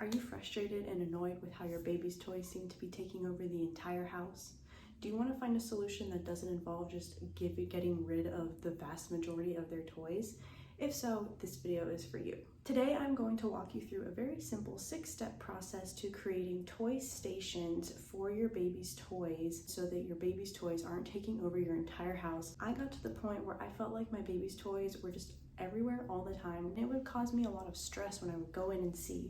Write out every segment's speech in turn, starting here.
Are you frustrated and annoyed with how your baby's toys seem to be taking over the entire house? Do you want to find a solution that doesn't involve just getting rid of the vast majority of their toys? If so, this video is for you. Today, I'm going to walk you through a very simple 6-step process to creating toy stations for your baby's toys so that your baby's toys aren't taking over your entire house. I got to the point where I felt like my baby's toys were just everywhere all the time, and it would cause me a lot of stress when I would go in and see.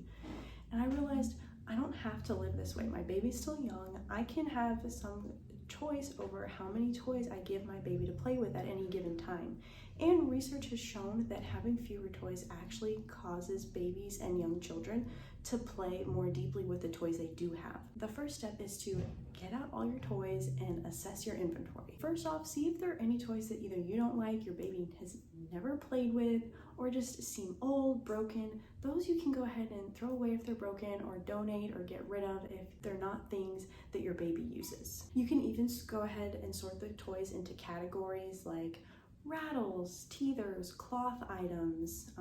And I realized I don't have to live this way. My baby's still young. I can have some choice over how many toys I give my baby to play with at any given time. And research has shown that having fewer toys actually causes babies and young children to play more deeply with the toys they do have. The first step is to get out all your toys and assess your inventory. First off, see if there are any toys that either you don't like, your baby has never played with, or just seem old, broken. Those you can go ahead and throw away if they're broken, or donate or get rid of if they're not things that your baby uses. You can even go ahead and sort the toys into categories like rattles, teethers, cloth items,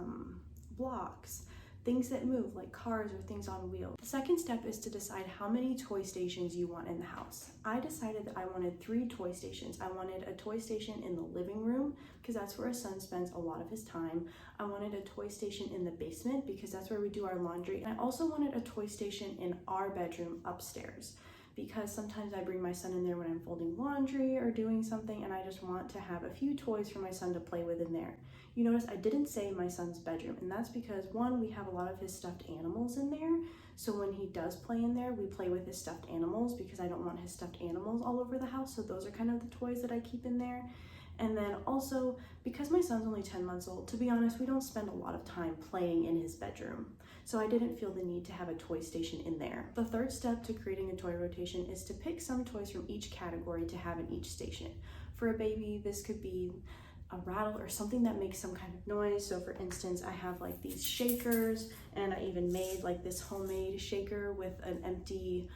blocks, things that move like cars or things on wheels. The second step is to decide how many toy stations you want in the house. I decided that I wanted 3 toy stations. I wanted a toy station in the living room because that's where our son spends a lot of his time. I wanted a toy station in the basement because that's where we do our laundry. And I also wanted a toy station in our bedroom upstairs, because sometimes I bring my son in there when I'm folding laundry or doing something, and I just want to have a few toys for my son to play with in there. You notice I didn't say my son's bedroom, and that's because, one, we have a lot of his stuffed animals in there, so when he does play in there, we play with his stuffed animals because I don't want his stuffed animals all over the house, so those are kind of the toys that I keep in there. And then also, because my son's only 10 months old, to be honest, we don't spend a lot of time playing in his bedroom. So I didn't feel the need to have a toy station in there. The third step to creating a toy rotation is to pick some toys from each category to have in each station. For a baby, this could be a rattle or something that makes some kind of noise. So for instance, I have like these shakers, and I even made like this homemade shaker with an empty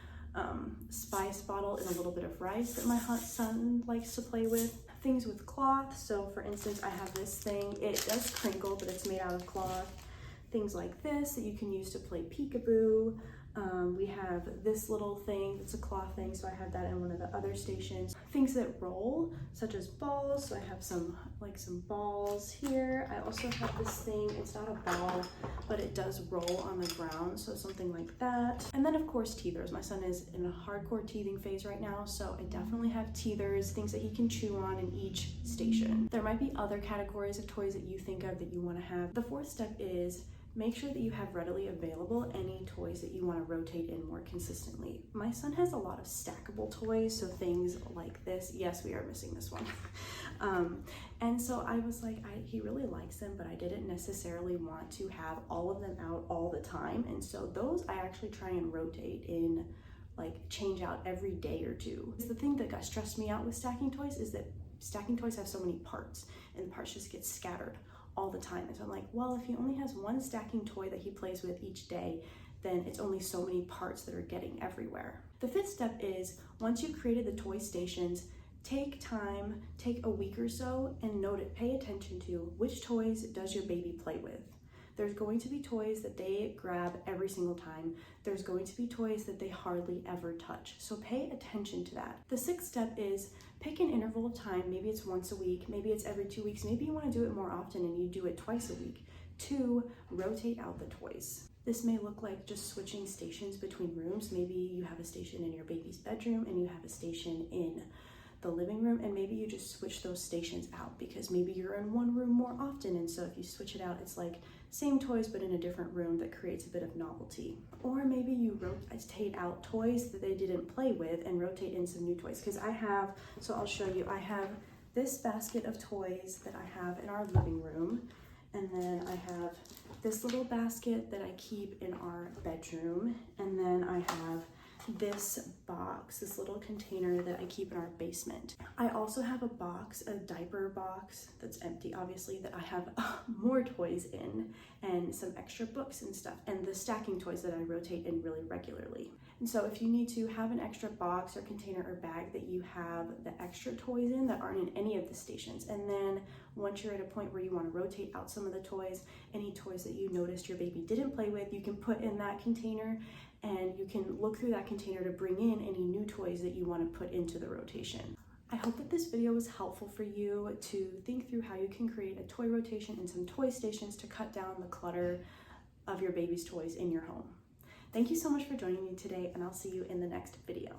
spice bottle and a little bit of rice that my son likes to play with. Things with cloth, so for instance, I have this thing. It does crinkle, but it's made out of cloth. Things like this that you can use to play peekaboo. We have this little thing that's a cloth thing, so I have that in one of the other stations. Things that roll, such as balls, so I have some balls here. I also have this thing, it's not a ball, but it does roll on the ground, so something like that. And then of course teethers. My son is in a hardcore teething phase right now, so I definitely have teethers, things that he can chew on in each station. There might be other categories of toys that you think of that you want to have. The fourth step is make sure that you have readily available any toys that you want to rotate in more consistently. My son has a lot of stackable toys, so things like this. Yes, we are missing this one. And so I was like, he really likes them, but I didn't necessarily want to have all of them out all the time. And so those I actually try and rotate in, like change out every day or two. The thing that got stressed me out with stacking toys is that stacking toys have so many parts, and the parts just get scattered all the time. And so I'm like, well, if he only has one stacking toy that he plays with each day, then it's only so many parts that are getting everywhere. The fifth step is, once you've created the toy stations, take time, take a week or so and note it. Pay attention to which toys does your baby play with. There's going to be toys that they grab every single time. There's going to be toys that they hardly ever touch. So pay attention to that. The sixth step is pick an interval of time. Maybe it's once a week, maybe it's every 2 weeks, maybe you want to do it more often and you do it twice a week, to rotate out the toys. This may look like just switching stations between rooms. Maybe you have a station in your baby's bedroom and you have a station in the living room, and maybe you just switch those stations out because maybe you're in one room more often, and so if you switch it out, it's like same toys but in a different room. That creates a bit of novelty. Or maybe you rotate out toys that they didn't play with and rotate in some new toys, because so I'll show you, I have this basket of toys that I have in our living room, and then I have this little basket that I keep in our bedroom, and then I have this box, this little container that I keep in our basement. I also have a box, a diaper box that's empty, obviously, that I have more toys in and some extra books and stuff, and the stacking toys that I rotate in really regularly. And so if you need to have an extra box or container or bag that you have the extra toys in that aren't in any of the stations, and then once you're at a point where you want to rotate out some of the toys, any toys that you noticed your baby didn't play with, you can put in that container, and you can look through that container to bring in any new toys that you want to put into the rotation. I hope that this video was helpful for you to think through how you can create a toy rotation and some toy stations to cut down the clutter of your baby's toys in your home. Thank you so much for joining me today, and I'll see you in the next video.